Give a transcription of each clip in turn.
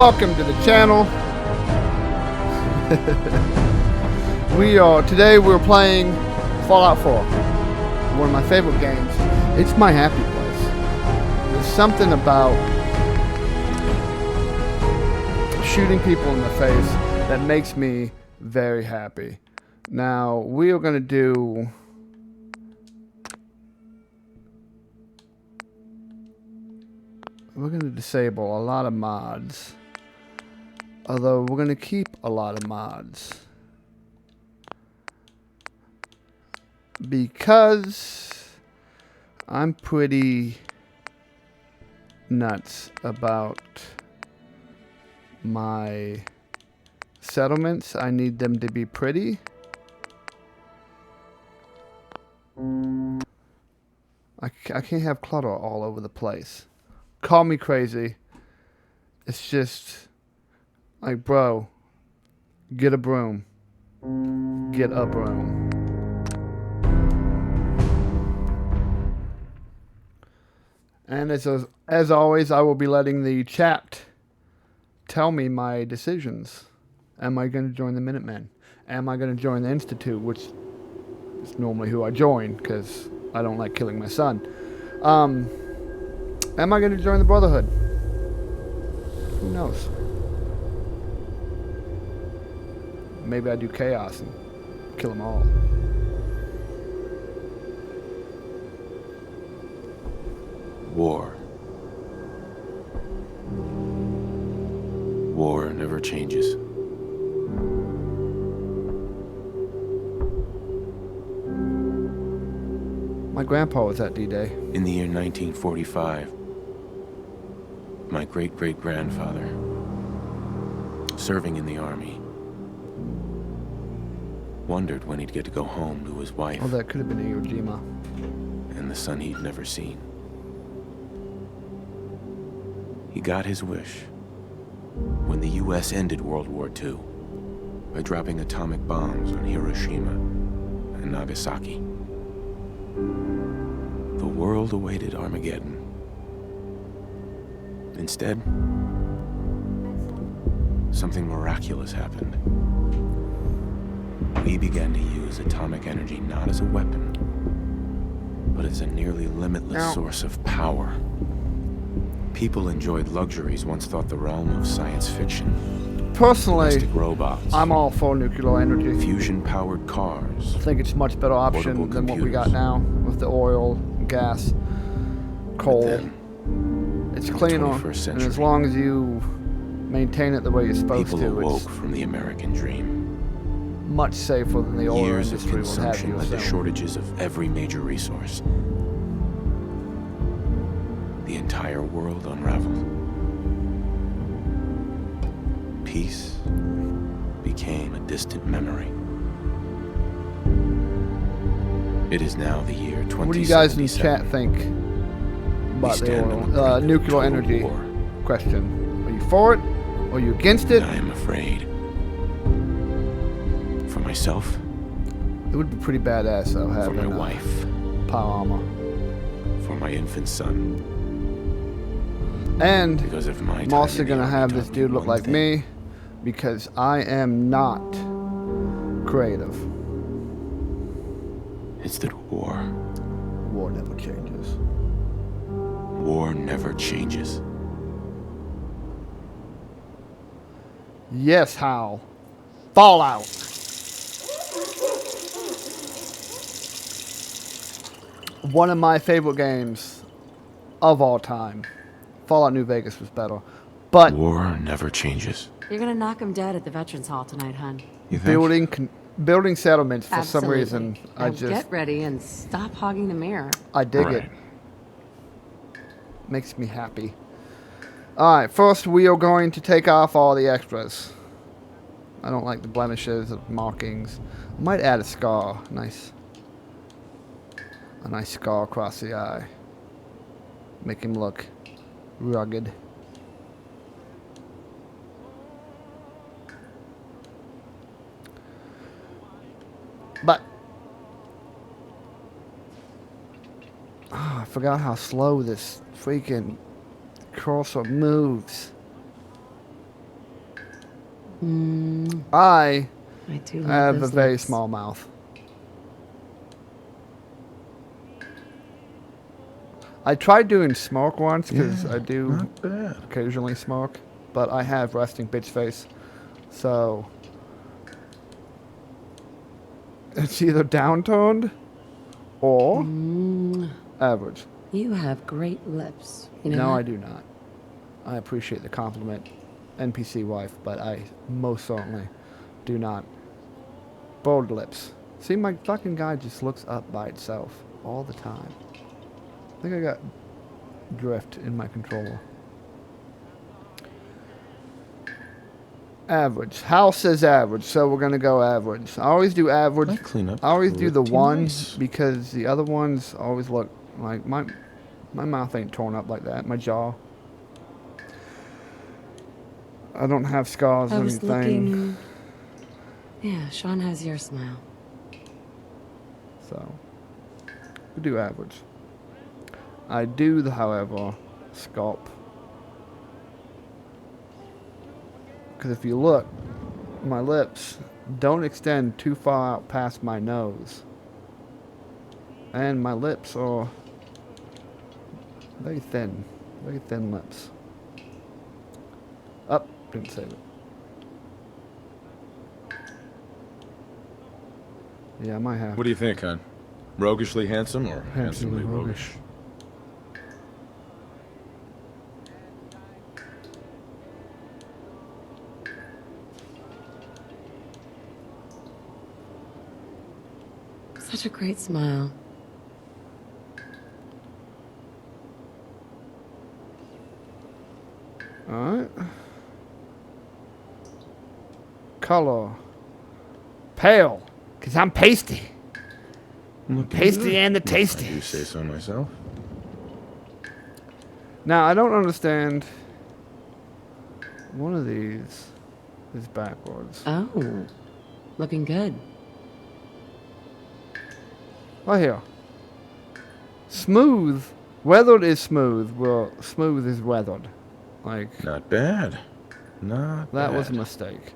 Welcome to the channel. Today we're playing Fallout 4, one of my favorite games. It's my happy place. There's something about shooting people in the face that makes me very happy. Now we are going to disable a lot of mods. Although we're going to keep a lot of mods. Because I'm pretty nuts about my settlements. I need them to be pretty. I can't have clutter all over the place. Call me crazy. It's just like, bro, get a broom. Get a broom. And as always, I will be letting the chat tell me my decisions. Am I going to join the Minutemen? Am I going to join the Institute, which is normally who I join because I don't like killing my son? Am I going to join the Brotherhood? Who knows? Maybe I do chaos and kill them all. War. War never changes. My grandpa was at D-Day. In the year 1945, my great-great-grandfather, serving in the army, wondered when he'd get to go home to his wife. Oh, that could have been Iwo Jima. And the son he'd never seen. He got his wish when the U.S. ended World War II by dropping atomic bombs on Hiroshima and Nagasaki. The world awaited Armageddon. Instead, something miraculous happened. We began to use atomic energy not as a weapon, but as a nearly limitless source of power. People enjoyed luxuries once thought the realm of science fiction. Personally, robots, I'm all for nuclear energy. Fusion-powered cars. I think it's a much better option than what we got now with the oil, gas, coal. It's cleaner, and as long as you maintain it the way you're supposed to, people awoke from the American dream. Much safer than the oil Years industry of will have consumption you. led to shortages of every major resource. The entire world unraveled. Peace became a distant memory. It is now the year 2077. What do you guys in the chat think about the oil, nuclear energy question? Are you for it? Or are you against it? I am afraid. For myself. It would be pretty badass though, having for my wife. Power armor. For my infant son. And because of my I'm also going to have this dude look like me because I am not creative. It's that war never changes. War never changes. Yes, Hal. Fallout. One of my favorite games of all time. Fallout New Vegas was better, but war never changes. You're gonna knock him dead at the Veterans Hall tonight, hon. You think? Building settlements for Absolutely. some reason. Now get ready and stop hogging the mirror. I dig it. Makes me happy. All right, first we are going to take off all the extras. I don't like the blemishes of markings. I might add a scar. Nice. A nice scar across the eye. Make him look rugged. But I forgot how slow this freaking cursor moves. I I do love have a those very lips. small mouth. I tried doing smoke once because I do Not bad. occasionally smoke, but I have resting bitch face, so it's either downtoned or average. You have great lips. You know No, that? I do not. I appreciate the compliment, NPC wife, but I most certainly do not. Bold lips. See, my fucking guy just looks up by itself all the time. I think I got drift in my controller. Average. House is average, so we're gonna go average. I always do average. That cleanup I always do the pretty one nice. because the other ones always look like my mouth ain't torn up like that. My jaw. I don't have scars I or was anything. looking. Yeah, Sean has your smile. So we do average. I do, however, sculpt. Because if you look, my lips don't extend too far out past my nose. And my lips are very thin lips. Up, didn't save it. Yeah, I might have. What do you think, hon? Roguishly handsome or handsomely roguish? Such a great smile. Alright. Color. Pale. Because I'm pasty. Pasty and the I tasty. do say so myself. Now, I don't understand. One of these is backwards. Oh, looking good. Right here. Smooth. Weathered is smooth. Well, smooth is weathered. Like, Not bad. Not that bad. was a mistake.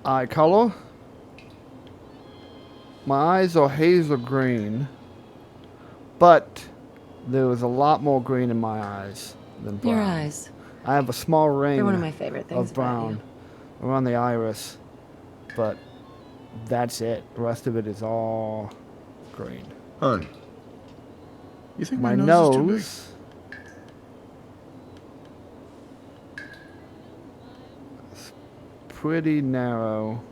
Eye color. My eyes are hazel green, but there was a lot more green in my eyes than brown. Your eyes. I have a small ring They're one of my favorite things of brown around the iris, but that's it. The rest of it is all green. Hun, you think My nose is too nose is pretty narrow,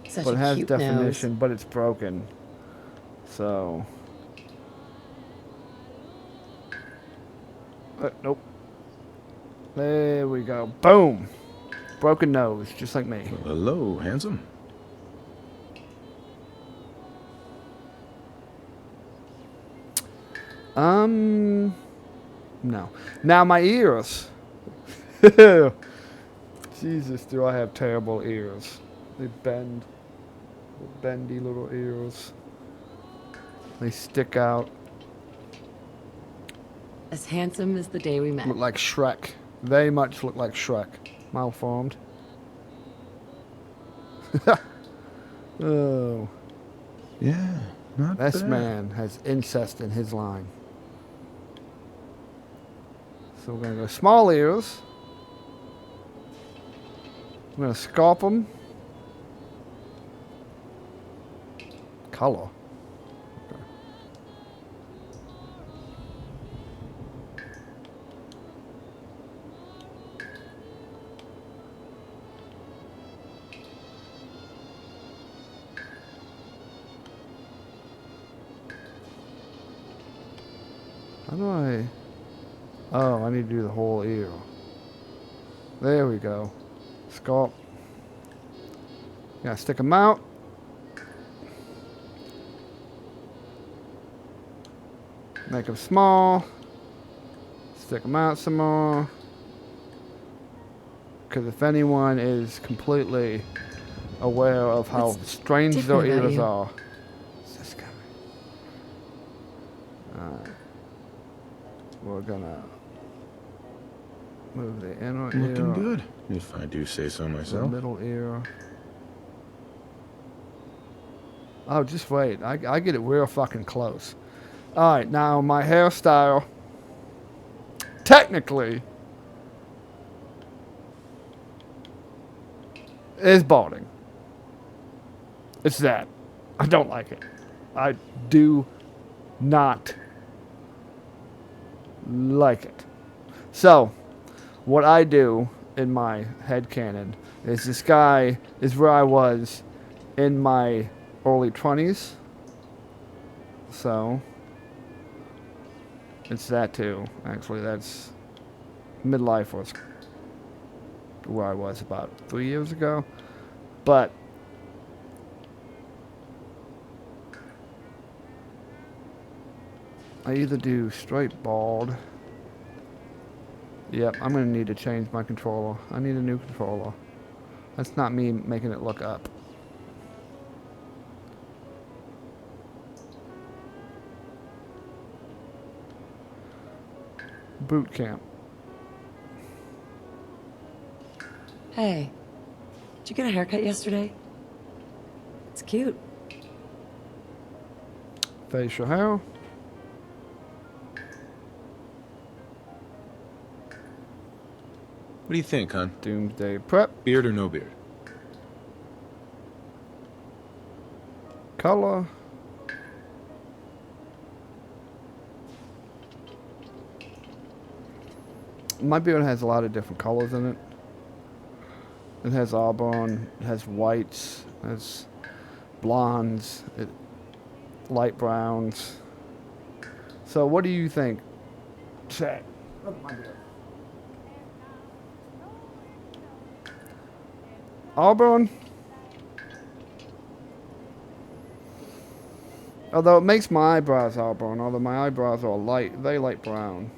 about you. Such but it a has cute definition, but it's broken. So, nope. There we go. Boom. Broken nose, just like me. big? Hello, handsome. No. Now my ears. Jesus, do I have terrible ears. They bend. Bendy little ears. They stick out. As handsome as the day we met. Look like Shrek. Very much look like Shrek. Malformed. Oh. Yeah, not This bad. man has incest in his line. So we're going to go small ears. I'm going to sculpt them. Color. Okay. How do I... Oh, I need to do the whole ear. There we go. Sculpt. Gotta stick them out. Make them small. Stick them out some more. Because if anyone is completely aware of how What's strange their different about ears you? are. What's this coming? Alright. We're gonna Move the inner Looking ear. good, if I do say so The myself. middle ear. Oh, just wait. I get it real fucking close. Alright, now my hairstyle. Technically. Is balding. It's that. I don't like it. I do not like it. So, what I do in my headcanon is this guy is where I was in my early 20s. So, it's that too. Actually, that's midlife was where I was about 3 years ago. But I either do straight bald. Yep, I'm going to need to change my controller. I need a new controller. That's not me making it look up. Boot camp. Hey, did you get a haircut yesterday? It's cute. Facial hair. What do you think, hon? Doomsday prep. Beard or no beard? Color. My beard has a lot of different colors in it. It has auburn, it has whites, it has blondes, light browns. So what do you think? Chat. Look at my beard. Auburn. Although it makes my eyebrows auburn, although my eyebrows are very light brown.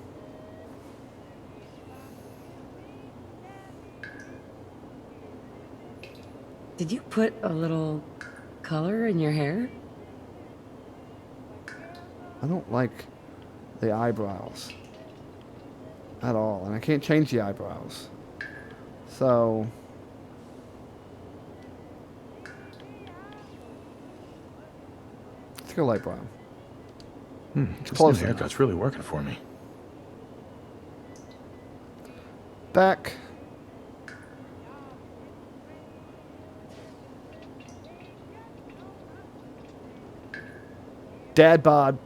Did you put a little color in your hair? I don't like the eyebrows at all, and I can't change the eyebrows. So let's go light brown. This close new enough. haircut's really working for me. Back. Dad bod.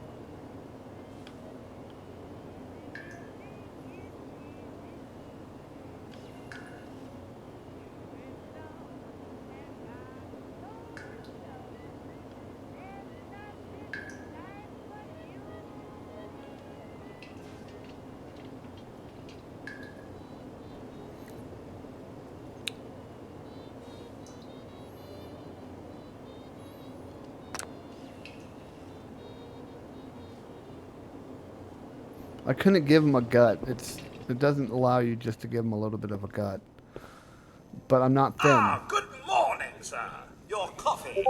I couldn't give him a gut. It doesn't allow you just to give him a little bit of a gut. But I'm not thin. Ah, good morning, sir. Your coffee.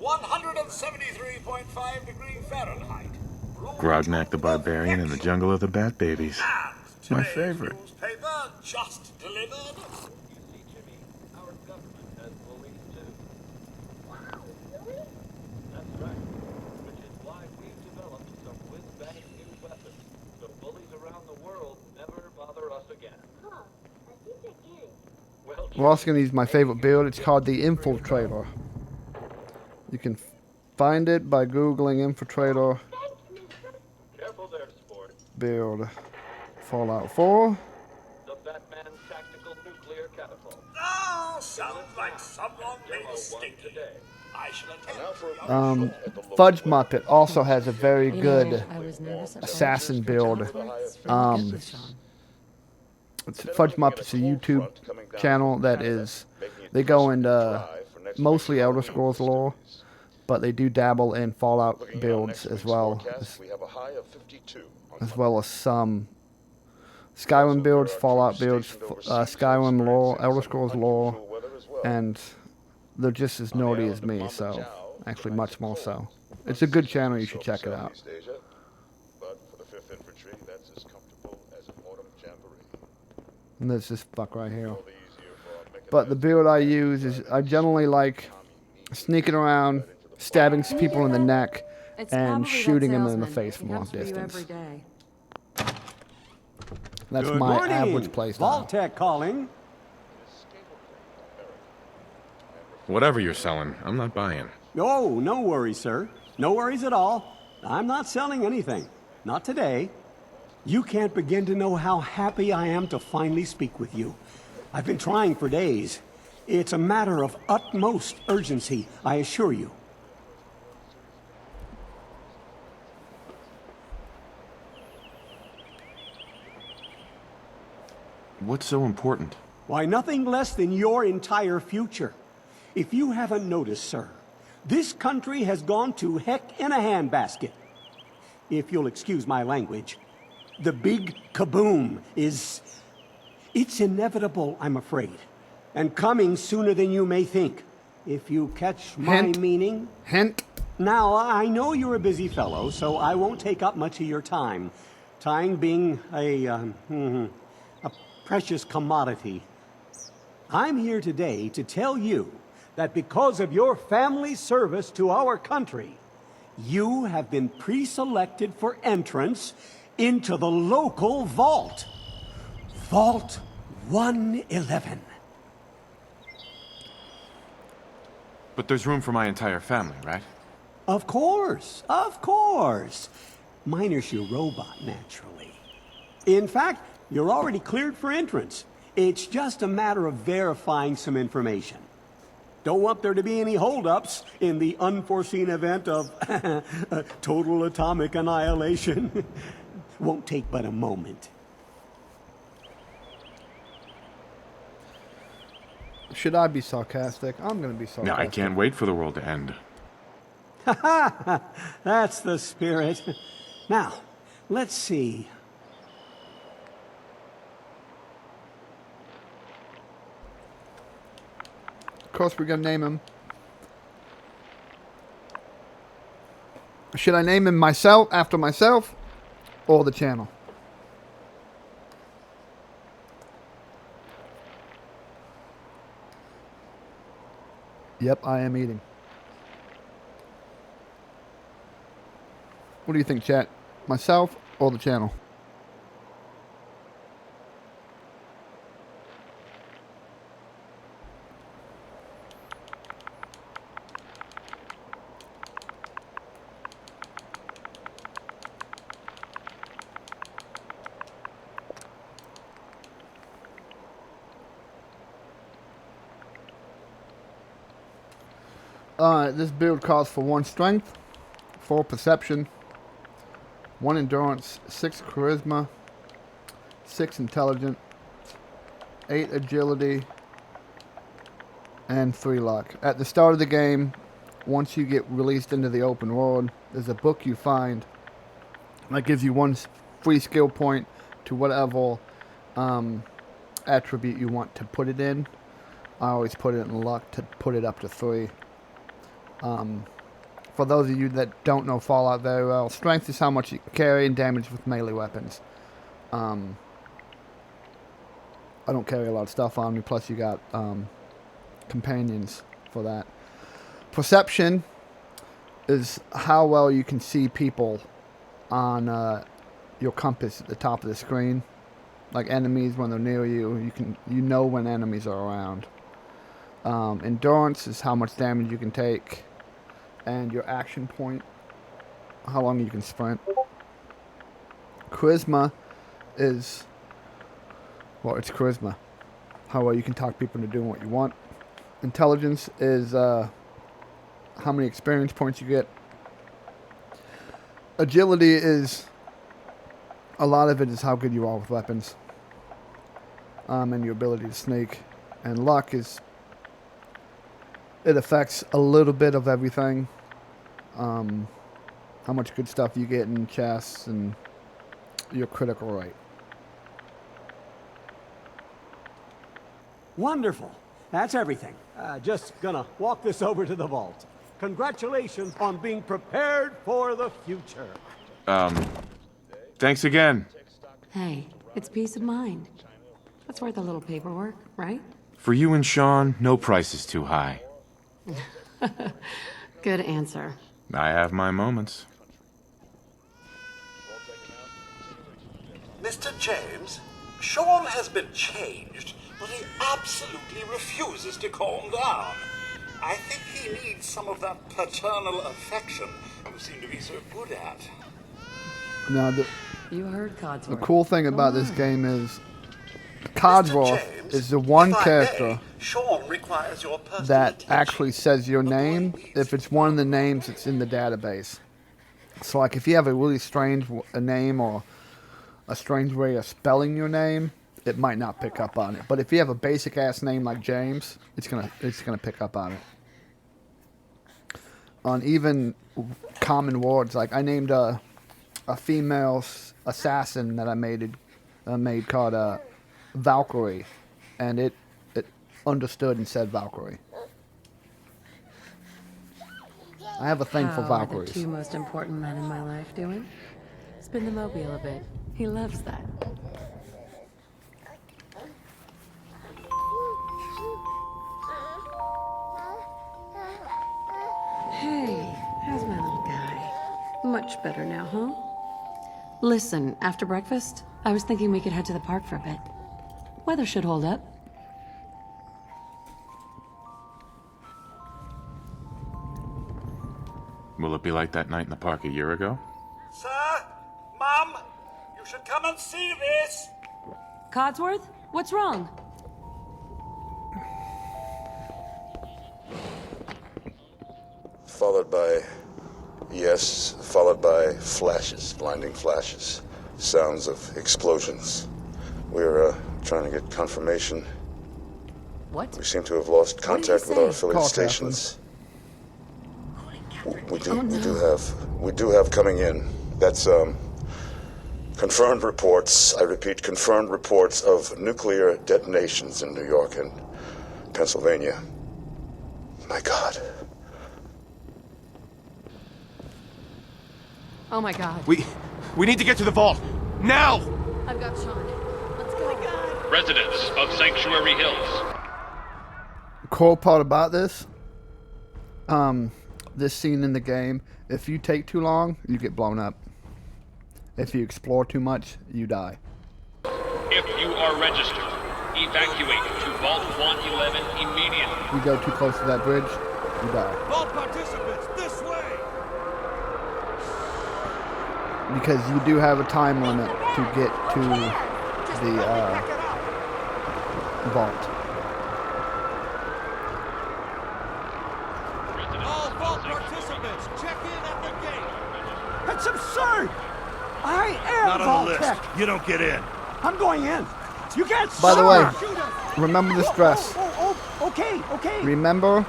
173.5 degrees Fahrenheit. Grognak the Barbarian in the Jungle of the Bat Babies. And My today's favorite. newspaper just delivered. Our government has bullies too. Wow, really? That's right. Which is why we've developed some whiz-bang new weapons, so bullies around the world never bother us again. Huh. I think they're getting. Well, We're also going to use my favorite build. It's called the Infiltrator. You can find it by Googling Infiltrator Thanks, mister. careful there, sport. build. Fallout 4. The Batman Tactical Nuclear Catapult. Ah, sounds like someone made Demo a one stick. today. I shall attend. Fudge Muppet also has a very You know, good I was nervous at assassin first. build. It's really good with Sean. Fudge Muppet's a YouTube channel that is, they go into mostly Elder Scrolls lore, but they do dabble in Fallout builds as well as some Skyrim builds, Fallout builds, Skyrim lore, Elder Scrolls lore, and they're just as nerdy as me, so actually much more so. It's a good channel, you should check it out. But for the 5th Infantry, that's as comfortable as a mortem jamboree. And there's this fuck right here. But the build I use is I generally like sneaking around, stabbing people in the neck, It's and probably that shooting them in the salesman. face He from long comes for you distance. every day. That's Good my morning. average playstyle. Vault-Tec calling. Whatever you're selling, I'm not buying. Oh, no worries, sir. No worries at all. I'm not selling anything. Not today. You can't begin to know how happy I am to finally speak with you. I've been trying for days. It's a matter of utmost urgency, I assure you. What's so important? Why, nothing less than your entire future. If you haven't noticed, sir, this country has gone to heck in a handbasket. If you'll excuse my language, the big kaboom is... It's inevitable, I'm afraid, and coming sooner than you may think. If you catch my Hint. meaning... Hint. Now, I know you're a busy fellow, so I won't take up much of your time. Time being a precious commodity. I'm here today to tell you that because of your family's service to our country, you have been pre-selected for entrance into the local vault. Vault 111. But there's room for my entire family, right? Of course, of course. Minus your robot, naturally. In fact, you're already cleared for entrance. It's just a matter of verifying some information. Don't want there to be any holdups in the unforeseen event of total atomic annihilation. Won't take but a moment. Should I be sarcastic? I'm going to be sarcastic. No, I can't wait for the world to end. That's the spirit. Now, let's see. Of course, we're going to name him. Should I name him myself, after myself, or the channel? Yep, I am eating. What do you think, chat? Myself or the channel? This build calls for 1 strength, 4 perception, 1 endurance, 6 charisma, 6 intelligence, 8 agility, and 3 luck. At the start of the game, once you get released into the open world, there's a book you find that gives you 1 free skill point to whatever attribute you want to put it in. I always put it in luck to put it up to 3. For those of you that don't know Fallout very well, strength is how much you can carry and damage with melee weapons. I don't carry a lot of stuff on me, plus you got companions for that. Perception is how well you can see people on your compass at the top of the screen. Like enemies when they're near you, you know when enemies are around. Endurance is how much damage you can take. And your action point, how long you can sprint. Charisma is, well, it's charisma. How well you can talk people into doing what you want. Intelligence is how many experience points you get. Agility is, a lot of it is how good you are with weapons. And your ability to sneak. And luck is, it affects a little bit of everything. How much good stuff you get in chests and your critical rate. Wonderful. That's everything. Just gonna walk this over to the vault. Congratulations on being prepared for the future. Thanks again. Hey, it's peace of mind. That's worth a little paperwork, right? For you and Sean, no price is too high. Good answer. I have my moments. Mr. James, Sean has been changed, but he absolutely refuses to calm down. I think he needs some of that paternal affection you seem to be so good at. Now, You heard Codsworth. the cool thing about this game is Mr. Codsworth James, is the one if I character may, Sean requires your personal that attention. actually says your name if it's one of the names that's in the database. So, like, if you have a really strange a name or a strange way of spelling your name, it might not pick up on it. But if you have a basic ass name like James, it's gonna pick up on it. On even common words, like I named a female assassin that I made called Valkyrie, and it understood and said Valkyrie. I have a thing for How are the Valkyries. two most important men in my life doing? Spin the mobile a bit. He loves that. Hey, how's my little guy? Much better now, huh? Listen, after breakfast, I was thinking we could head to the park for a bit. Weather should hold up. Will it be like that night in the park a year ago? Sir, Mum, you should come and see this. Codsworth, what's wrong? Followed by flashes, blinding flashes, sounds of explosions. We're trying to get confirmation. What? We seem to have lost What did you contact with our say? affiliate Call stations. We do Oh, no. we do have coming in. That's confirmed reports. I repeat, confirmed reports of nuclear detonations in New York and Pennsylvania. My God. Oh my god. We need to get to the vault. Now! I've got Sean. Let's go. Residents of Sanctuary Hills. Cool part about this, this scene in the game, if you take too long, you get blown up. If you explore too much, you die. If you are registered, evacuate to Vault 111 immediately. You go too close to that bridge, you die. All participants, this way! Because you do have a time limit to get to the vault. All vault participants, check in at the gate! That's absurd! I am Not on Vault the list. Tech. You don't get in. I'm going in. You can't By the way, shoot us. remember this dress. Okay. Remember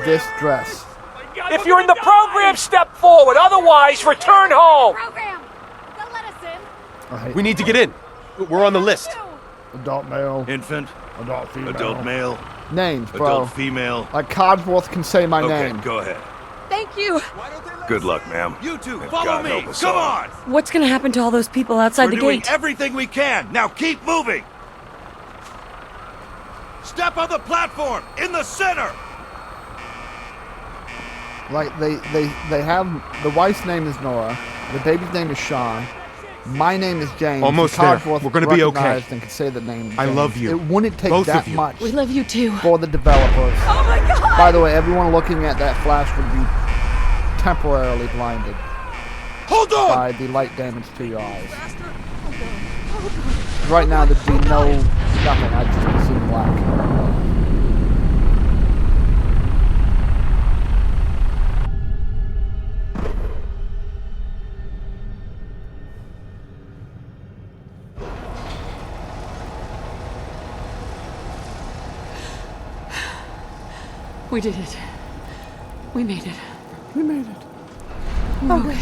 this dress. If you're in the program, step forward. Otherwise, return home. Program! They'll let us in. I hate We need to get in. We're on the list. adult male, Infant, adult female. adult male, Names, bro. adult female. Like Codsworth can say my Okay, name. go ahead. Thank you. Good luck, ma'am. You two, And follow God me! help us Come all. on! What's gonna happen to all those people outside We're the doing gate? everything we can. Now keep moving. Step on the platform in the center. Like they have the wife's name is Nora, the baby's name is Sean, my name is James. Almost and there. Codsworth We're gonna be okay. recognized and can say the name. I James. love you. It wouldn't take Both that of you. much We love you too. for the developers. Oh my god! By the way, everyone looking at that flash would be temporarily blinded Hold on. by the light damage to your eyes. Right now, there'd be nothing. I just see black. We did it. We made it. We made it. Okay.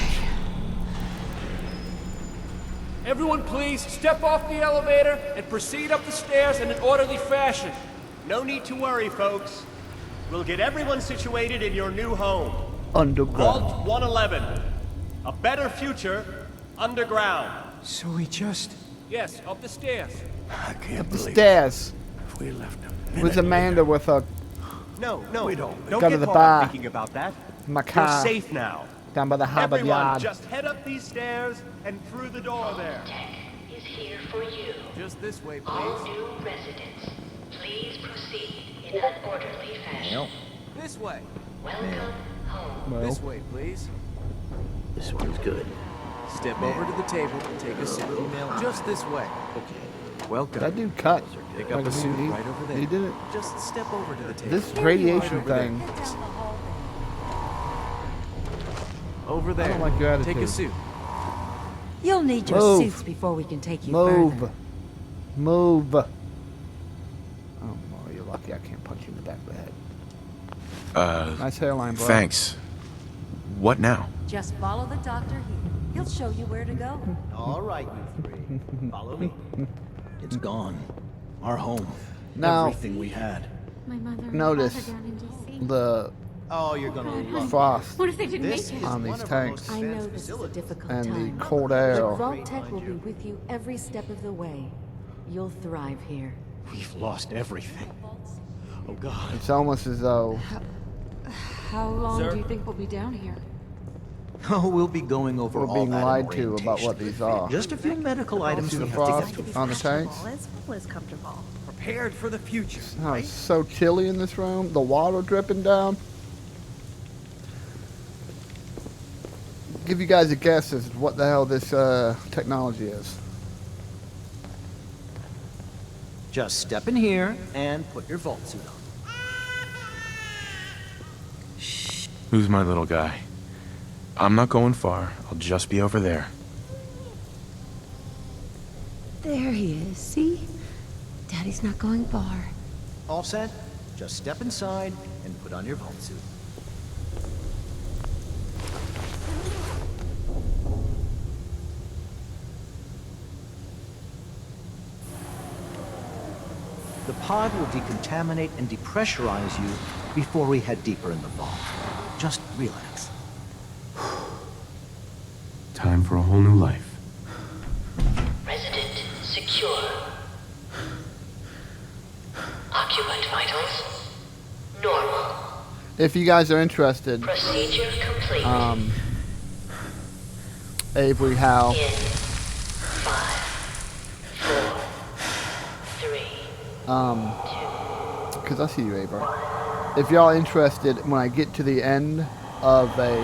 Everyone, please step off the elevator and proceed up the stairs in an orderly fashion. No need to worry, folks. We'll get everyone situated in your new home. Underground. Vault 111. A better future underground. So we just Yes, up the stairs. I can't Up the believe stairs. if we left a With minute Amanda with a No, we don't. Don't Go to get the caught bar. up thinking about that. my You're car safe now. down by the Harvard Everyone, Yard. just head up these stairs and through the door there. Is here for you. Just this way, All please. new residents, please proceed in an orderly fashion. This way. Welcome home. Well, This way, please. This one's good. Step over to the table, take a seat. Just this way. Okay. Welcome. that dude cut. Pick up a suit he, right over there. he did it. Just step over to the table. This radiation Right over there. thing. Over there. don't like your Take a attitude. suit. You'll need your Move. suits before we can take you Move. further. Move. Oh, well, you're lucky I can't punch you in the back of the head. Nice hairline, bro. Thanks. What now? Just follow the doctor here. He'll show you where to go. All right, you three. Follow me. It's gone. Our home. Now, Everything we had. My mother and notice father down in D.C. the Oh, you're gonna love frost What if they didn't this. make Is it? on one these of our tanks most I know advanced this is a facilities. difficult and time. the cold But air. Vault Tech will be with you every step of the way. You'll thrive here. We've lost everything. Oh God. It's almost as though How long Sir? do you think we'll be down here? Oh, we'll be going over we're all being that in lied to about what orientation. these are. Just a few medical items See we the have to frost on the tanks? As well as comfortable. Prepared for the future. Oh, it's so chilly in this room. The water dripping down. Give you guys a guess as to what the hell this technology is. Just step in here and put your vault suit on. Who's my little guy? I'm not going far. I'll just be over there. There he is. See? Daddy's not going far. All set? Just step inside and put on your vault suit. The pod will decontaminate and depressurize you before we head deeper in the vault. Just relax. Time for a whole new life. Resident secure. Occupant vitals normal. If you guys are interested, Procedure complete. Avery Howe. In 5, 4, 3, Because I see you, Avery. If y'all interested, when I get to the end of a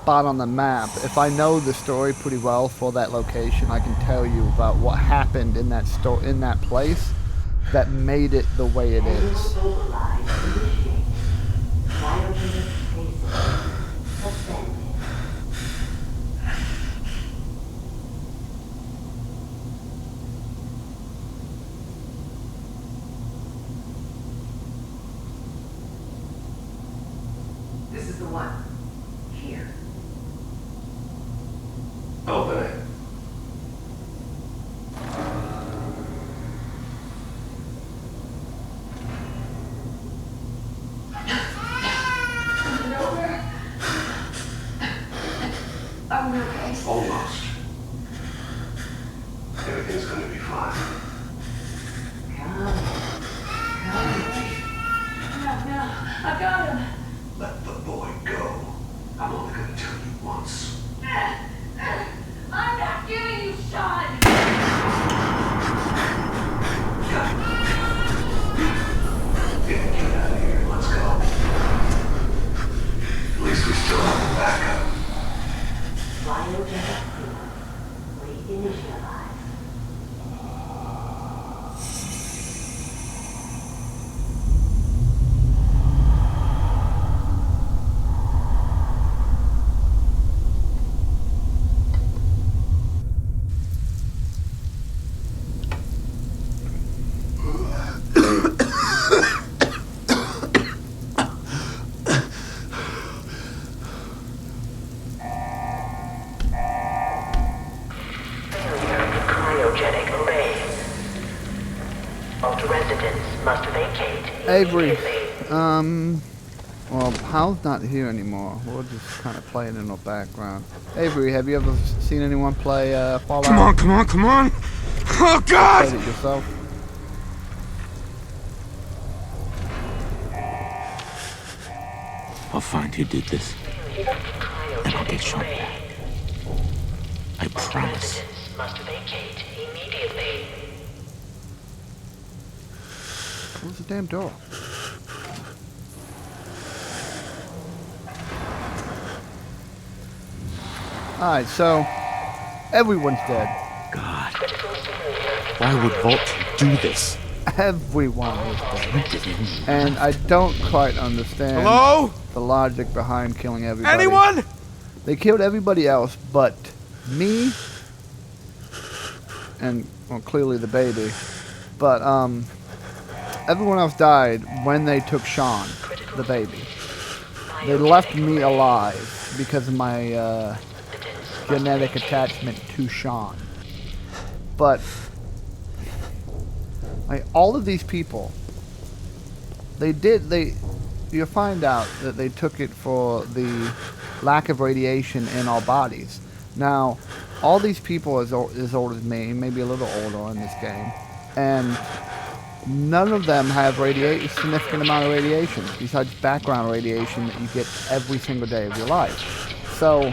spot on the map, if I know the story pretty well for that location, I can tell you about what happened in that in that place that made it the way it is. This is the one. Here. Open it. Almost. Everything's gonna be fine. I got him. Let the boy go. I'm only gonna tell you once. I'm not giving you shot. Get out of here. Let's go. At least we still have the backup. Biogenic fuel. Reinitialize. Failure in cryogenic array. Vault residents must vacate Avery, immediately. well, Hal's not here anymore. We'll just kind of play it in the background. Avery, have you ever seen anyone play Fallout? Come on! Oh, God! Fight it yourself. I'll find who did this, and I'll get Sean back. I promise. Must vacate immediately. Close the damn door. Alright, so everyone's dead. God. Why would Vault do this? Everyone was dead. And I don't quite understand the logic behind killing everybody. Anyone? They killed everybody else but me and, well, clearly the baby. But everyone else died when they took Sean, the baby. They left me alive because of my genetic attachment to Sean. But like, all of these people, you find out that they took it for the lack of radiation in our bodies. Now, all these people as old as me, maybe a little older in this game, and none of them have significant amount of radiation besides background radiation that you get every single day of your life. So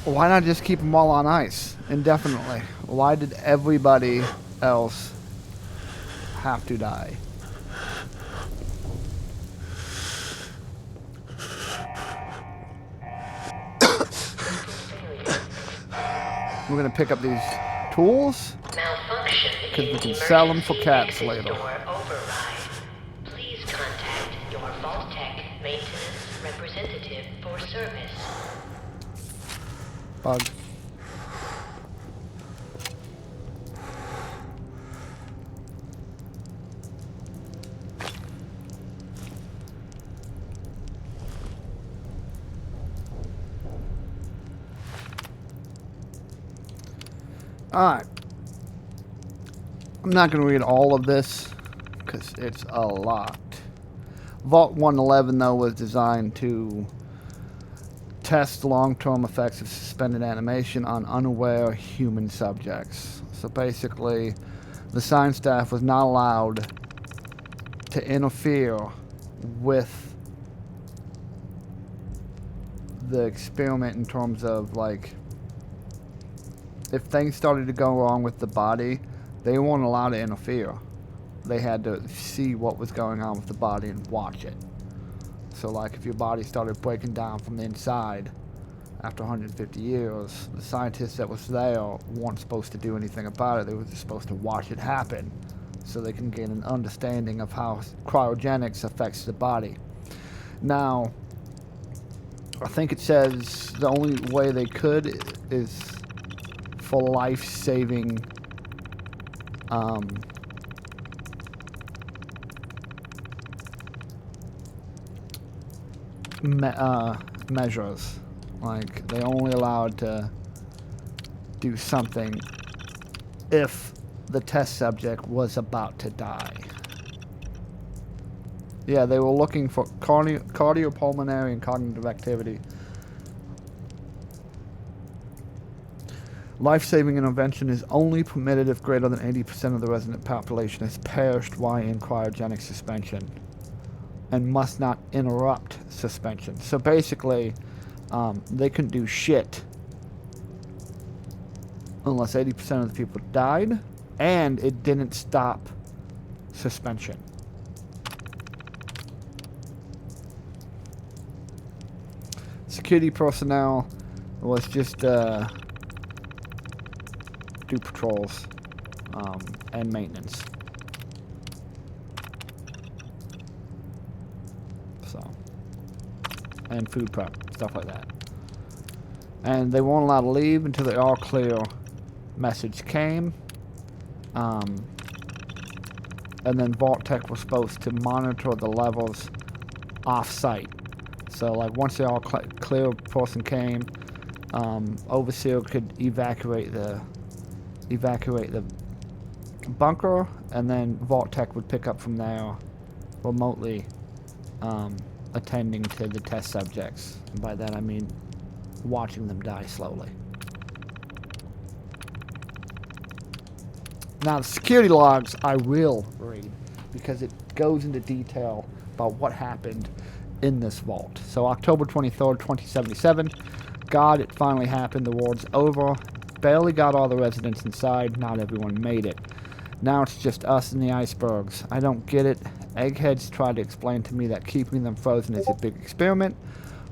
why not just keep them all on ice indefinitely? Why did everybody else have to die? We're going to pick up these tools because we can sell them for cats later. Please contact your Vault-Tec maintenance representative for service. Bug. Alright. I'm not going to read all of this because it's a lot. Vault 111, though, was designed to test long-term effects of suspended animation on unaware human subjects. So basically, the science staff was not allowed to interfere with the experiment in terms of, like, if things started to go wrong with the body, they weren't allowed to interfere. They had to see what was going on with the body and watch it. So, like, if your body started breaking down from the inside after 150 years, the scientists that was there weren't supposed to do anything about it. They were just supposed to watch it happen so they can gain an understanding of how cryogenics affects the body. Now, I think it says the only way they could is for life-saving measures. Like, they only allowed to do something if the test subject was about to die. Yeah, they were looking for cardiopulmonary and cognitive activity. Life-saving intervention is only permitted if greater than 80% of the resident population has perished while in cryogenic suspension and must not interrupt suspension. So basically, they couldn't do shit unless 80% of the people died and it didn't stop suspension. Security personnel was just do patrols and maintenance. So, and food prep, stuff like that. And they weren't allowed to leave until the all clear message came. And then Vault-Tec was supposed to monitor the levels off-site. So, like, once the all clear person came, Overseer could evacuate the bunker, and then Vault-Tec would pick up from there remotely, attending to the test subjects. And by that I mean watching them die slowly. Now, the security logs I will read because it goes into detail about what happened in this vault. So, October 23rd, 2077. God, it finally happened. The war's over. Barely got all the residents inside. Not everyone made it. Now it's just us and the icebergs. I don't get it. Eggheads tried to explain to me that keeping them frozen is a big experiment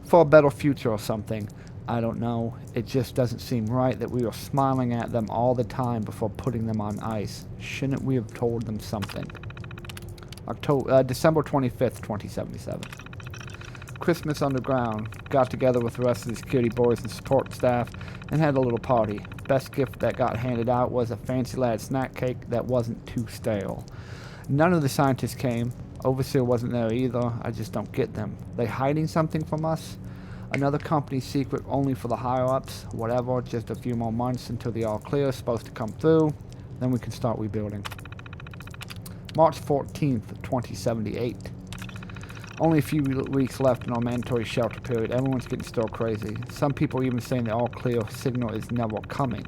for a better future or something. I don't know. It just doesn't seem right that we were smiling at them all the time before putting them on ice. Shouldn't we have told them something? December 25th, 2077. Christmas underground. Got together with the rest of the security boys and support staff and had a little party. Best gift that got handed out was a fancy lad snack cake that wasn't too stale. None of the scientists came. Overseer wasn't there either. I just don't get them. They hiding something from us? Another company secret only for the higher-ups? Whatever, just a few more months until the all-clear is supposed to come through. Then we can start rebuilding. March 14th, 2078. Only a few weeks left in our mandatory shelter period. Everyone's getting still crazy. Some people are even saying the all-clear signal is never coming.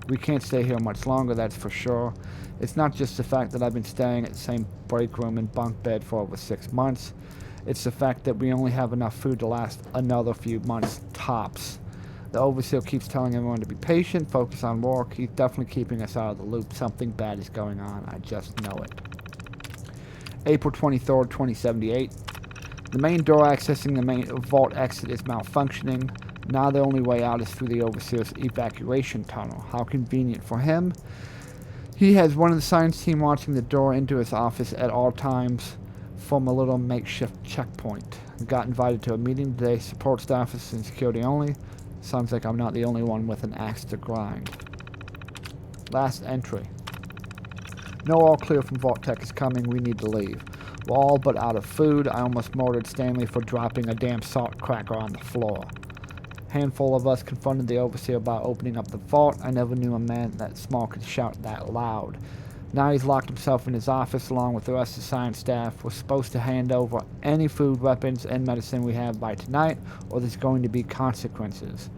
We can't stay here much longer, that's for sure. It's not just the fact that I've been staying at the same break room and bunk bed for over 6 months. It's the fact that we only have enough food to last another few months tops. The overseer keeps telling everyone to be patient, focus on work. He's definitely keeping us out of the loop. Something bad is going on. I just know it. April 23rd, 2078. The main door accessing the main vault exit is malfunctioning. Now the only way out is through the overseer's evacuation tunnel. How convenient for him. He has one of the science team watching the door into his office at all times from a little makeshift checkpoint. Got invited to a meeting today. Support staff is in security only. Sounds like I'm not the only one with an axe to grind. Last entry. No all clear from Vault Tech is coming. We need to leave. We're all but out of food. I almost murdered Stanley for dropping a damn salt cracker on the floor. Handful of us confronted the overseer about opening up the vault. I never knew a man that small could shout that loud. Now he's locked himself in his office along with the rest of the science staff. We're supposed to hand over any food, weapons, and medicine we have by tonight, or there's going to be consequences.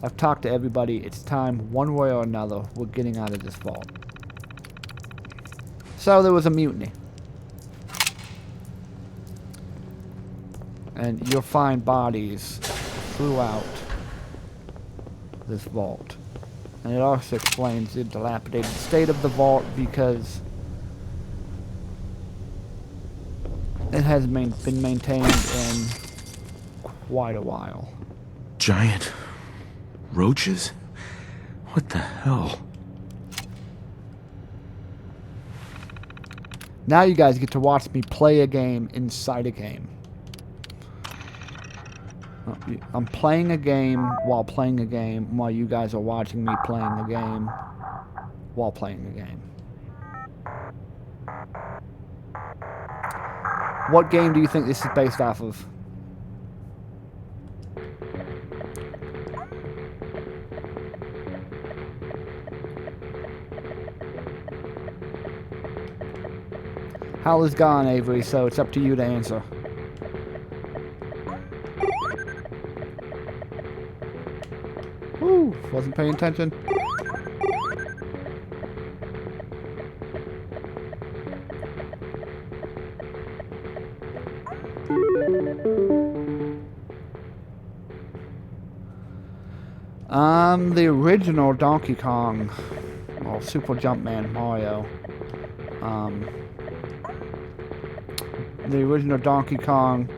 I've talked to everybody. It's time, one way or another, we're getting out of this vault. So there was a mutiny. And you'll find bodies throughout this vault. And it also explains the dilapidated state of the vault because it has been maintained in quite a while. Giant roaches? What the hell? Now you guys get to watch me play a game inside a game. I'm playing a game while you guys are watching me playing a game while playing a game. What game do you think this is based off of? Hal is gone, Avery, so it's up to you to answer. Woo, wasn't paying attention. The original Donkey Kong, or Super Jumpman Mario. The original Donkey Kong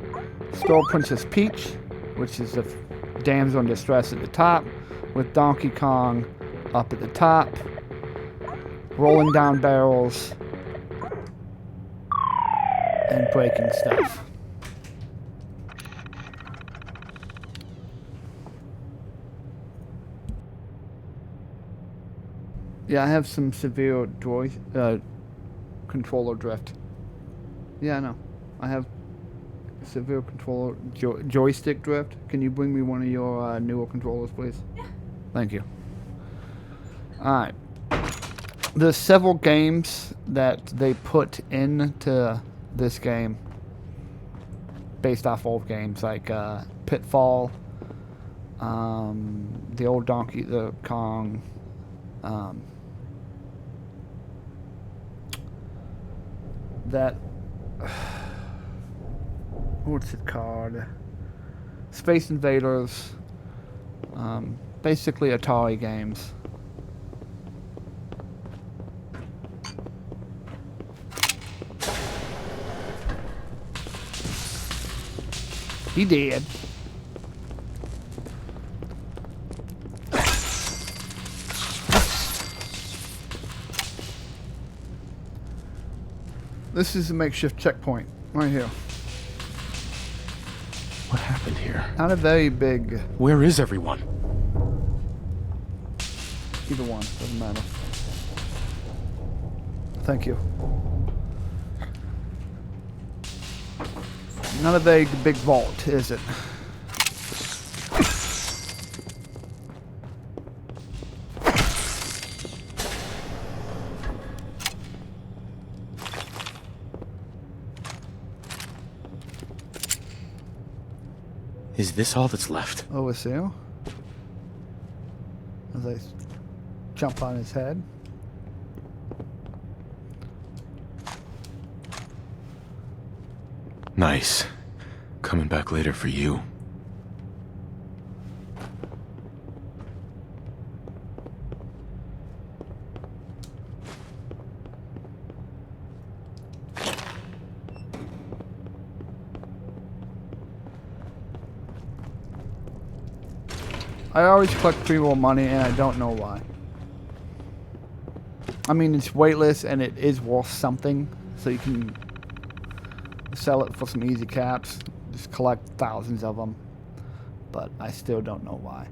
stole Princess Peach, which is the damsel in distress at the top, with Donkey Kong up at the top, rolling down barrels and breaking stuff. Yeah, I have some severe controller drift. Yeah, I know. I have severe controller joystick drift. Can you bring me one of your newer controllers, please? Yeah. Thank you. Alright. There's several games that they put into this game based off old games like Pitfall, the old Donkey Kong, that what's it called? Space Invaders. Basically Atari games. He did. This is a makeshift checkpoint right here. What happened here? Not a very big. Where is everyone? Either one, doesn't matter. Thank you. Not a very big vault, is it? Is this all that's left? Overseer. As I jump on his head. Nice. Coming back later for you. I always collect pre-roll money and I don't know why. I mean, it's weightless and it is worth something, so you can sell it for some easy caps. Just collect thousands of them. But I still don't know why.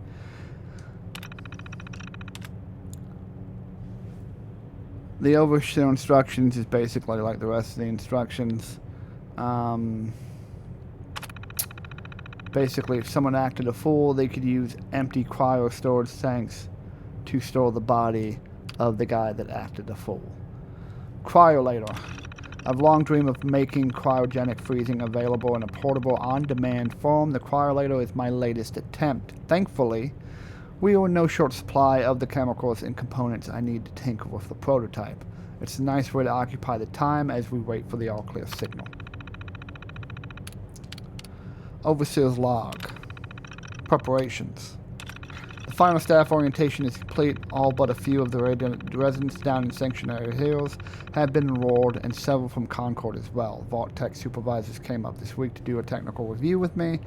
The overseer instructions is basically like the rest of the instructions. Basically, if someone acted a fool, they could use empty cryo storage tanks to store the body of the guy that acted a fool. Cryolator. I've long dreamed of making cryogenic freezing available in a portable, on-demand form. The cryolator is my latest attempt. Thankfully, we are in no short supply of the chemicals and components I need to tinker with the prototype. It's a nice way to occupy the time as we wait for the all-clear signal. Overseer's log. Preparations. The final staff orientation is complete. All but a few of the residents down in Sanctuary Hills have been enrolled, and several from Concord as well. Vault Tech supervisors came up this week to do a technical review with me.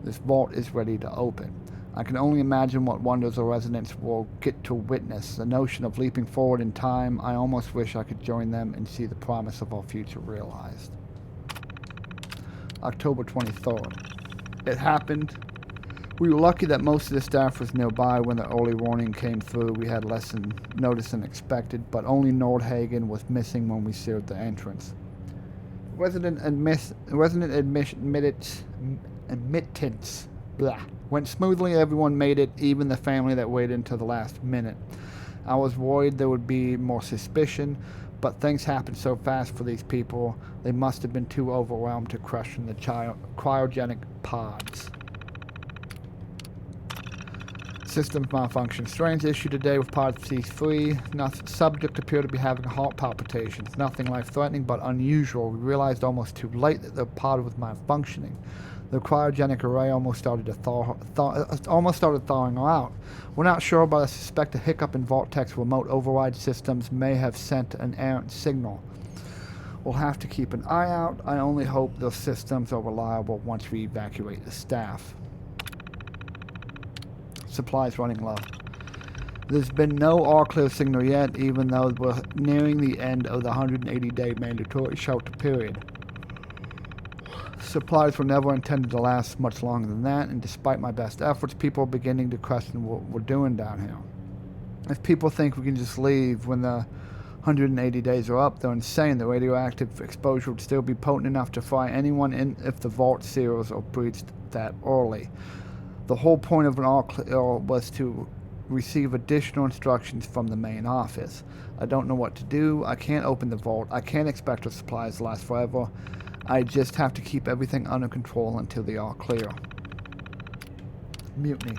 This vault is ready to open. I can only imagine what wonders the residents will get to witness. The notion of leaping forward in time, I almost wish I could join them and see the promise of our future realized. October 23rd. It happened. We were lucky that most of the staff was nearby when the early warning came through. We had less notice than expected, but only Nordhagen was missing when we sealed the entrance. Resident admittance went smoothly. Everyone made it, even the family that waited until the last minute. I was worried there would be more suspicion, but things happened so fast for these people, they must have been too overwhelmed to crush in the cryogenic pods. Systems malfunction. Strange issue today with pod C3. Subject appeared to be having heart palpitations. Nothing life-threatening, but unusual. We realized almost too late that the pod was malfunctioning. The cryogenic array almost started thawing out. We're not sure, but I suspect a hiccup in Vault-Tech's remote override systems may have sent an errant signal. We'll have to keep an eye out. I only hope those systems are reliable once we evacuate the staff. Supplies running low. There's been no all-clear signal yet, even though we're nearing the end of the 180-day mandatory shelter period. Supplies were never intended to last much longer than that, and despite my best efforts, people are beginning to question what we're doing down here. If people think we can just leave when the 180 days are up, they're insane. The radioactive exposure would still be potent enough to fry anyone in if the vault seals are breached that early. The whole point of an all-clear was to receive additional instructions from the main office. I don't know what to do. I can't open the vault. I can't expect our supplies to last forever. I just have to keep everything under control until the all clear. Mutiny.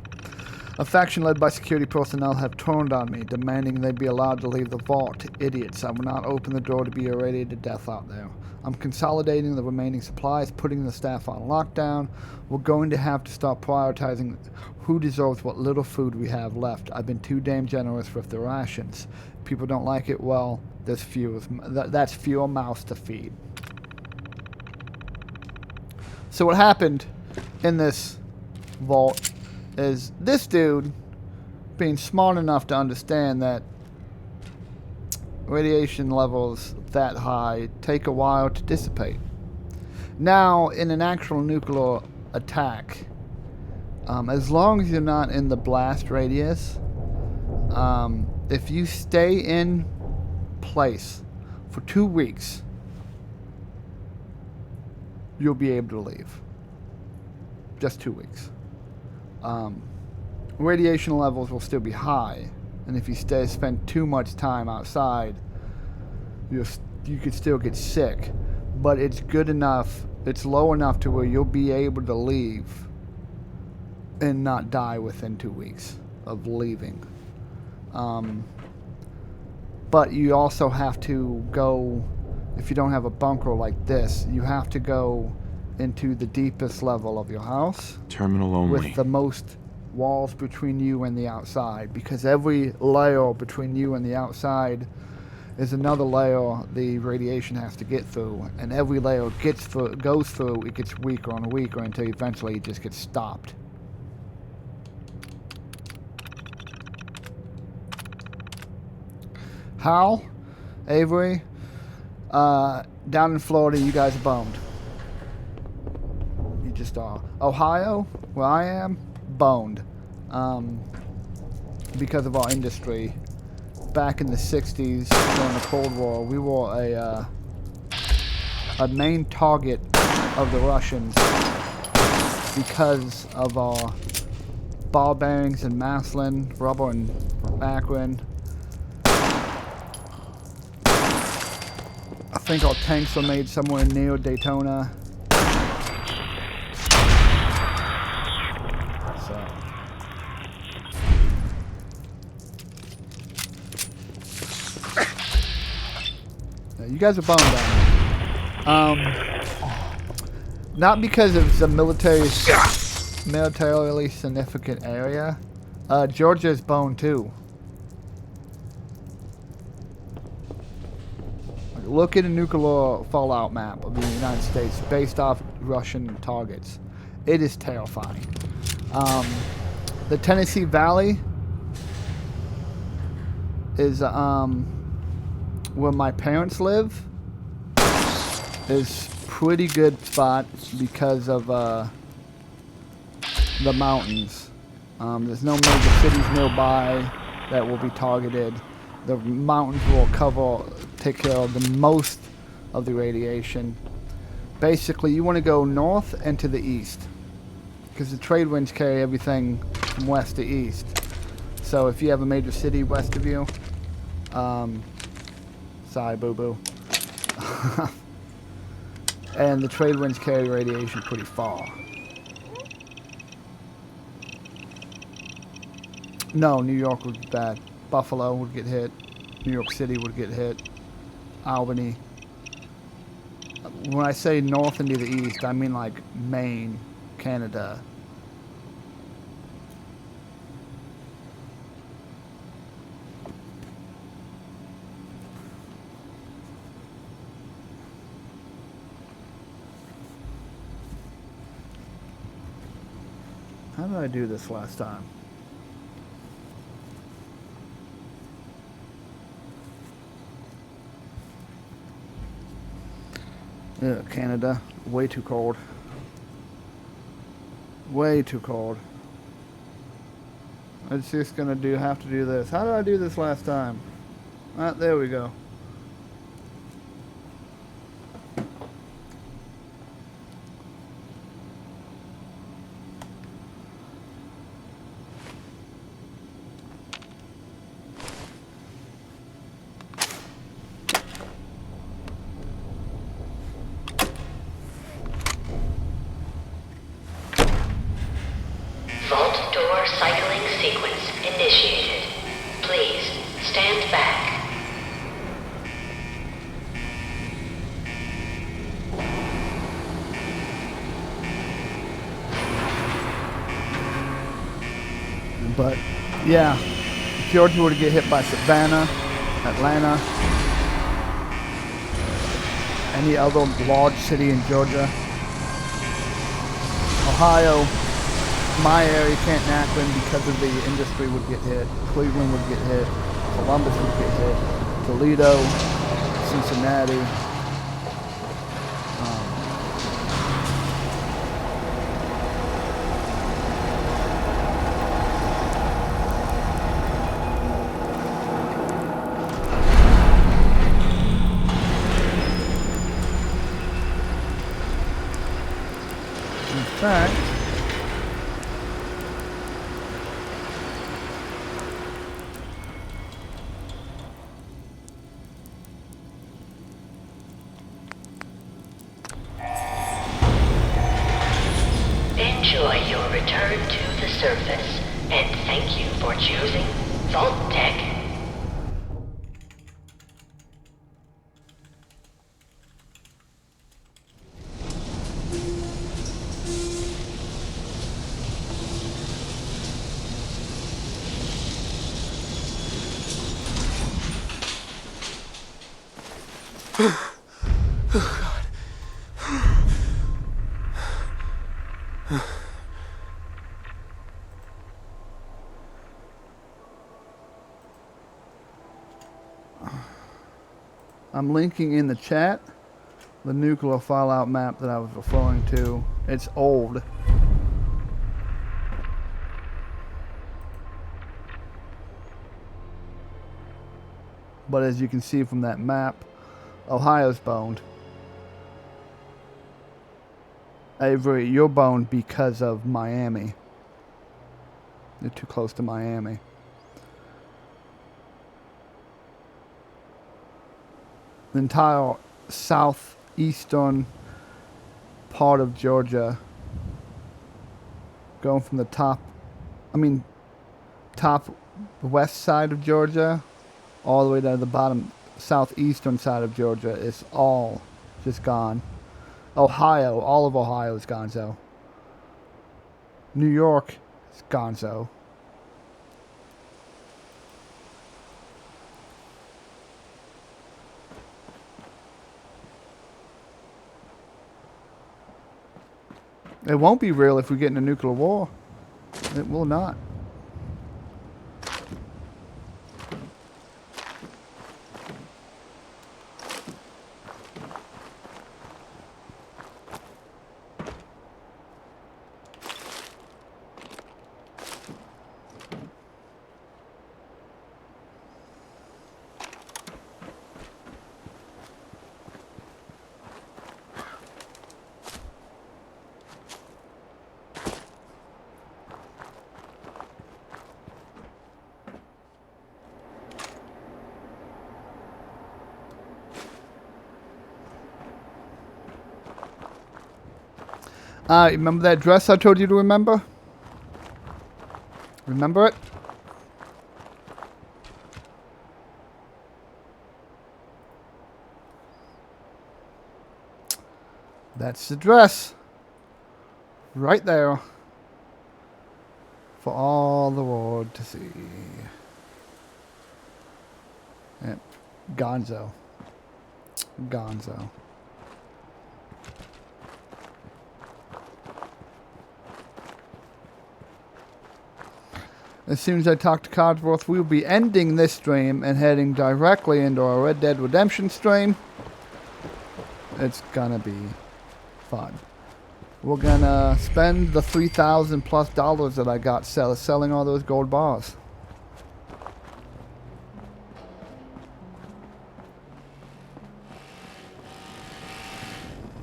A faction led by security personnel have turned on me, demanding they be allowed to leave the vault. Idiots, I will not open the door to be irradiated to death out there. I'm consolidating the remaining supplies, putting the staff on lockdown. We're going to have to start prioritizing who deserves what little food we have left. I've been too damn generous with the rations. People don't like it, well, that's fewer mouths to feed. So what happened in this vault is this dude being smart enough to understand that radiation levels that high take a while to dissipate. Now, in an actual nuclear attack, as long as you're not in the blast radius, if you stay in place for 2 weeks, you'll be able to leave. Just 2 weeks. Radiation levels will still be high, and if you spend too much time outside, you could still get sick. But it's good enough, it's low enough to where you'll be able to leave and not die within 2 weeks of leaving. But you also have to go, if you don't have a bunker like this, you have to go into the deepest level of your house. Terminal only. With the most walls between you and the outside, because every layer between you and the outside is another layer the radiation has to get through, and every layer goes through, it gets weaker and weaker until eventually it just gets stopped. Hal, Avery, down in Florida, you guys are boned. You just are. Ohio, where I am, boned. Because of our industry. Back in the 60s, during the Cold War, we were a main target of the Russians because of our ball bearings and Maslin, rubber and Akron. I think our tanks were made somewhere near Daytona. You guys are boned on me. Not because it's a militarily significant area. Georgia is boned too. Look at a nuclear fallout map of the United States based off Russian targets. It is terrifying. The Tennessee Valley is where my parents live. Is pretty good spot because of the mountains. There's no major cities nearby that will be targeted. The mountains will take care of the most of the radiation. Basically, you want to go north and to the east, because the trade winds carry everything from west to east. So if you have a major city west of you, sorry, boo-boo. And the trade winds carry radiation pretty far. No, New York would be bad. Buffalo would get hit. New York City would get hit. Albany. When I say north and to the east, I mean like Maine, Canada. How did I do this last time? Yeah, Canada. Way too cold. Way too cold. It's just gonna have to do this. How did I do this last time? There we go. Vault door cycling sequence. But yeah, Georgia would get hit by Savannah, Atlanta, any other large city in Georgia. Ohio, my area, Canton, Akron, because of the industry would get hit. Cleveland would get hit. Columbus would get hit. Toledo, Cincinnati. In fact, Enjoy your return to the surface, and thank you for choosing Vault Tech. I'm linking in the chat the nuclear fallout map that I was referring to. It's old. But as you can see from that map, Ohio's boned. Avery, you're boned because of Miami. You're too close to Miami. The entire southeastern part of Georgia, going from the top west side of Georgia all the way down to the bottom southeastern side of Georgia, is all just gone. Ohio, all of Ohio is gonzo. New York is gonzo. It won't be real if we get in a nuclear war. It will not. Remember that dress I told you to remember? Remember it? That's the dress. Right there. For all the world to see. Yep. Gonzo. Gonzo. As soon as I talk to Codsworth, we'll be ending this stream and heading directly into our Red Dead Redemption stream. It's gonna be fun. We're gonna spend the $3,000+ that I got selling all those gold bars.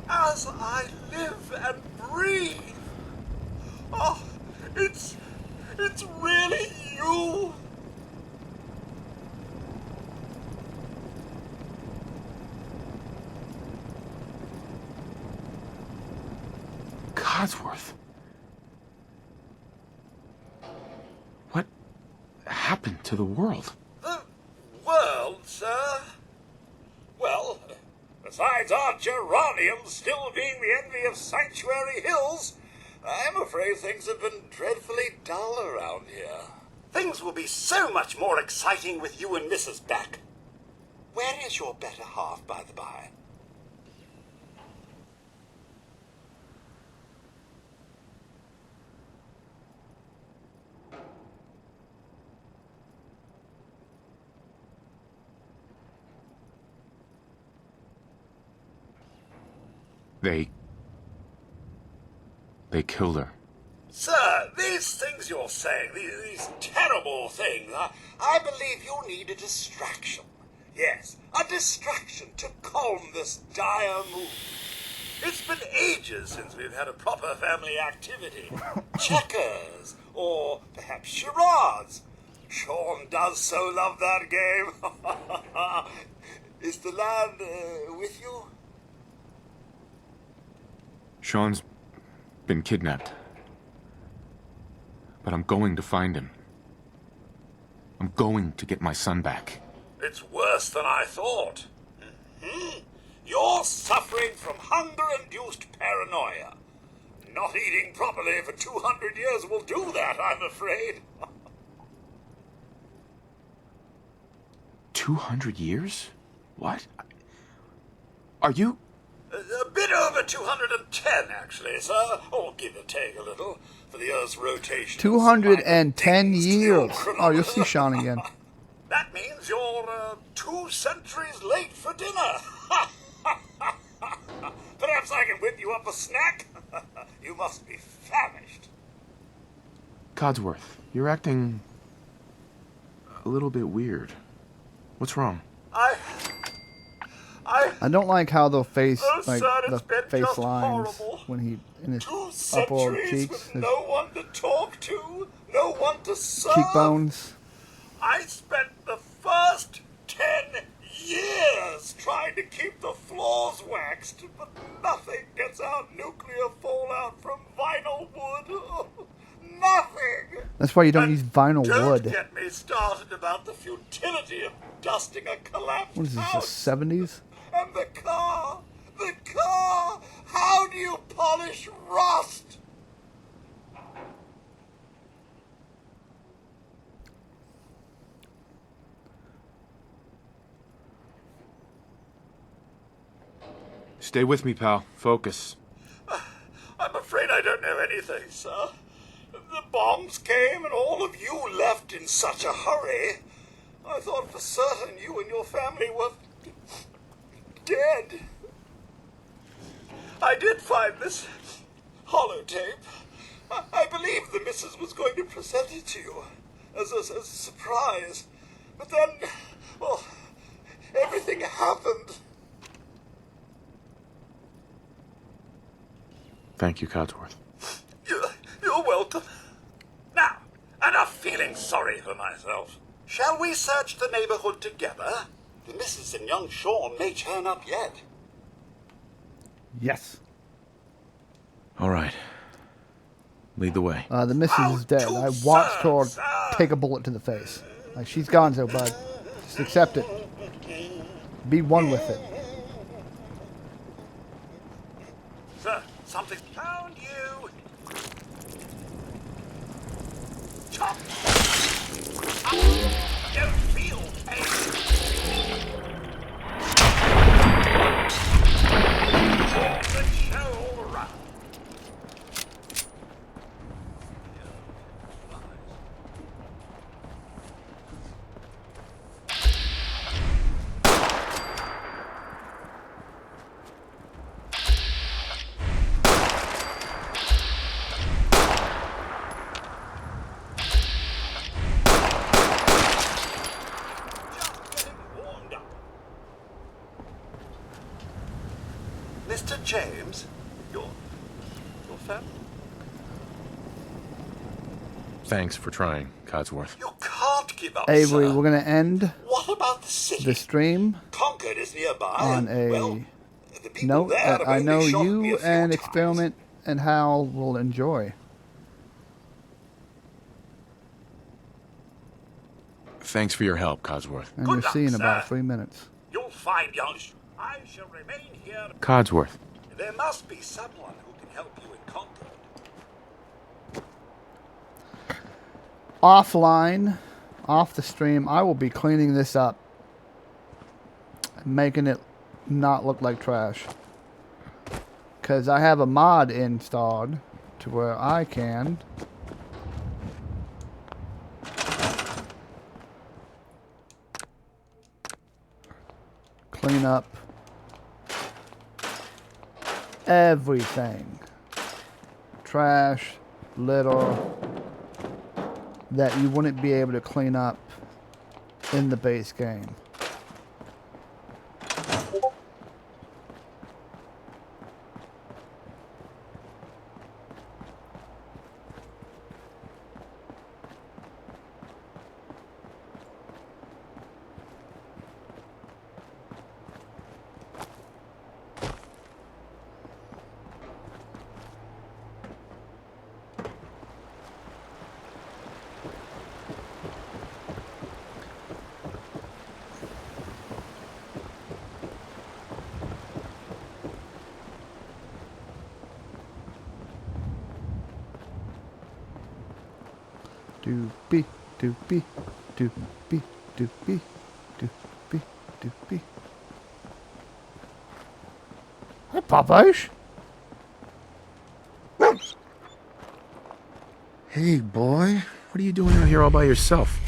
As I live and breathe. Oh, it's really you. Codsworth. What happened to the world? The world, sir? Well, besides our geranium still being the envy of Sanctuary Hills, I'm afraid things have been dreadfully dull around here. Things will be so much more exciting with you and Mrs. back. Where is your better half, by the by? They killed her. Sir, these things you're saying, these terrible things, I believe you need a distraction. Yes, a distraction to calm this dire mood. It's been ages since we've had a proper family activity. Checkers, or perhaps charades. Sean does so love that game. Is the lad with you? Sean's been kidnapped. But I'm going to find him. I'm going to get my son back. It's worse than I thought. You're suffering from hunger-induced paranoia. Not eating properly for 200 years will do that, I'm afraid. 200 years? What? Are you... A bit over 210, actually, sir. Or give or take a little, for the Earth's rotation. 210 years. Oh, you'll see Sean again. That means you're 2 centuries late for dinner. Perhaps I can whip you up a snack? You must be famished. Codsworth, you're acting... a little bit weird. What's wrong? I don't like how the face, like son, the face lines horrible. when he in his 2 upper centuries cheeks, with no one to talk to, no one to serve. cheekbones. I spent the first 10 years trying to keep the floors waxed, but nothing gets out nuclear fallout from vinyl wood. Nothing. That's why you don't use vinyl Don't wood. get me started about the futility of dusting a collapsed What is this, house. the 70s? And the car! How do you polish rust? Stay with me, pal. Focus. I'm afraid I don't know anything, sir. The bombs came and all of you left in such a hurry. I thought for certain you and your family were dead. I did find this holotape. I believe the missus was going to present it to you as a surprise. But then, well, everything happened. Thank you, Codsworth. You're welcome. Now, enough feeling sorry for myself. Shall we search the neighborhood together? The missus and young Sean may turn up yet. Yes. All right. Lead the way. The missus is dead. I watched her take a bullet to the face. Like, she's gone, so bud. Just accept it. Be one with it. Sir, something found you. Chop. I don't feel pain. The show all around. Mr. James, your family? Thanks for trying, Codsworth. You can't give up, Avery, sir. we're going to end What about the city? the stream Concord is nearby. on a Well, the people note there that have I only know shot me you a few and times. Experiment and Hal will enjoy. Thanks for your help, Codsworth. And Good you'll luck, see in sir. about 3 minutes. You'll find young. I shall remain here. Codsworth. There must be someone who can help you in Concord. offline, off the stream, I will be cleaning this up, making it not look like trash. Because I have a mod installed to where I can clean up everything. Trash, litter, that you wouldn't be able to clean up in the base game. Doopy, doopy, doopy, doopy, doopy, doopy. Hey, Popeyes. Hey, boy. What are you doing out here all by yourself?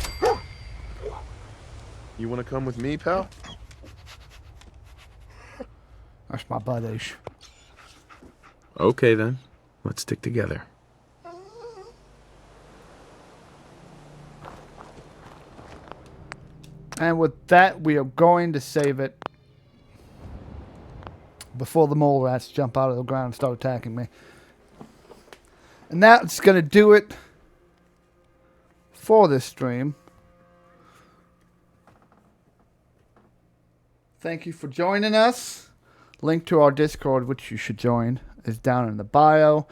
You want to come with me, pal? That's my buddies. Okay, then. Let's stick together. And with that, we are going to save it before the mole rats jump out of the ground and start attacking me. And that's going to do it for this stream. Thank you for joining us. Link to our Discord, which you should join, is down in the bio.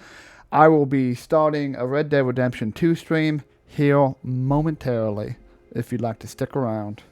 I will be starting a Red Dead Redemption 2 stream here momentarily, if you'd like to stick around.